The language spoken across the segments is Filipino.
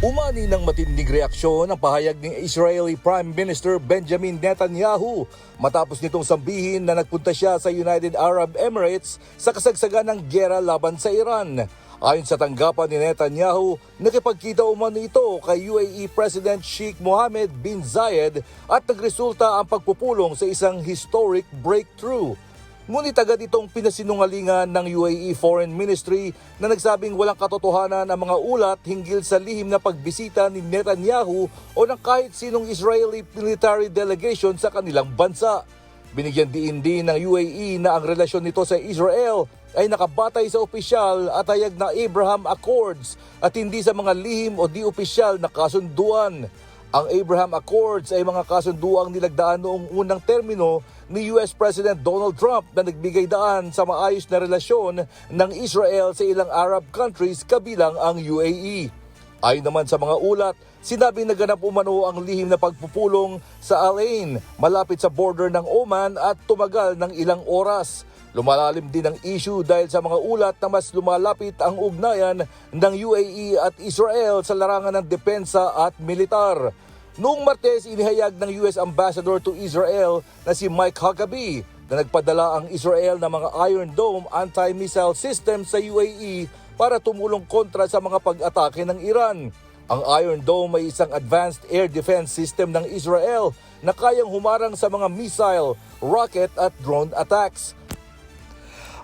Umani ng matinding reaksyon ang pahayag ni Israeli Prime Minister Benjamin Netanyahu matapos nitong sambihin na nagpunta siya sa United Arab Emirates sa kasagsagan ng giyera laban sa Iran. Ayon sa tanggapan ni Netanyahu, nakipagkita umano ito kay UAE President Sheikh Mohammed bin Zayed at nagresulta ang pagpupulong sa isang historic breakthrough. Ngunit agad itong pinasinungalingan ng UAE Foreign Ministry na nagsabing walang katotohanan ang mga ulat hinggil sa lihim na pagbisita ni Netanyahu o ng kahit sinong Israeli military delegation sa kanilang bansa. Binigyan diin din ng UAE na ang relasyon nito sa Israel ay nakabatay sa opisyal at hayag na Abraham Accords at hindi sa mga lihim o di opisyal na kasunduan. Ang Abraham Accords ay mga kasunduang nilagdaan noong unang termino ni US President Donald Trump na nagbigay daan sa maayos na relasyon ng Israel sa ilang Arab countries kabilang ang UAE. Ayon naman sa mga ulat, sinabing naganap umano ang lihim na pagpupulong sa Al Ain, malapit sa border ng Oman at tumagal ng ilang oras. Lumalalim din ang issue dahil sa mga ulat na mas lumalapit ang ugnayan ng UAE at Israel sa larangan ng depensa at militar. Noong Martes, inihayag ng US Ambassador to Israel na si Mike Huckabee na nagpadala ang Israel ng mga Iron Dome anti-missile system sa UAE para tumulong kontra sa mga pag-atake ng Iran. Ang Iron Dome ay isang advanced air defense system ng Israel na kayang humarang sa mga missile, rocket at drone attacks.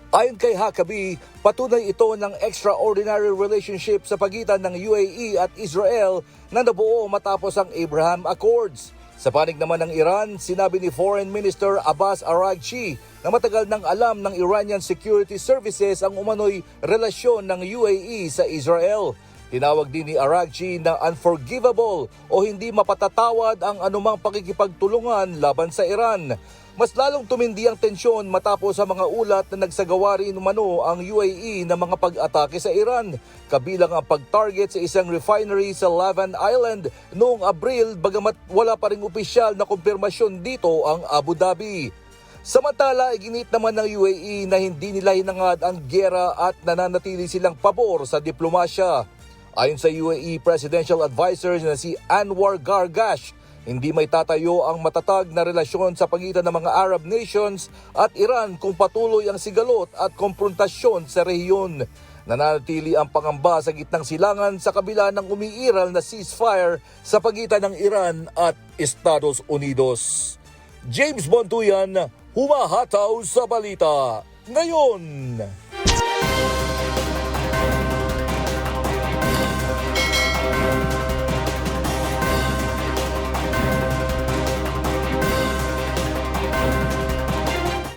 Ayon kay Huckabee, patunay ito ng extraordinary relationship sa pagitan ng UAE at Israel na nabuo matapos ang Abraham Accords. Sa panig naman ng Iran, sinabi ni Foreign Minister Abbas Araghchi na matagal nang alam ng Iranian Security Services ang umano'y relasyon ng UAE sa Israel. Tinawag din ni Araghchi na unforgivable o hindi mapatatawad ang anumang pakikipagtulungan laban sa Iran. Mas lalong tumindi ang tensyon matapos sa mga ulat na nagsagawa rin umano ang UAE ng mga pag-atake sa Iran, kabilang ang pag-target sa isang refinery sa Lavand Island noong Abril bagamat wala pa ring opisyal na kumpirmasyon dito ang Abu Dhabi. Samantala, iginit naman ng UAE na hindi nila hinangad ang giyera at nananatili silang pabor sa diplomasya. Ayon sa UAE Presidential Advisor na si Anwar Gargash, hindi may tatayo ang matatag na relasyon sa pagitan ng mga Arab nations at Iran kung patuloy ang sigalot at konfrontasyon sa rehiyon. Nananatili ang pangamba sa gitnang silangan sa kabila ng umiiral na ceasefire sa pagitan ng Iran at Estados Unidos. James Bontuyan, humahataw sa balita ngayon.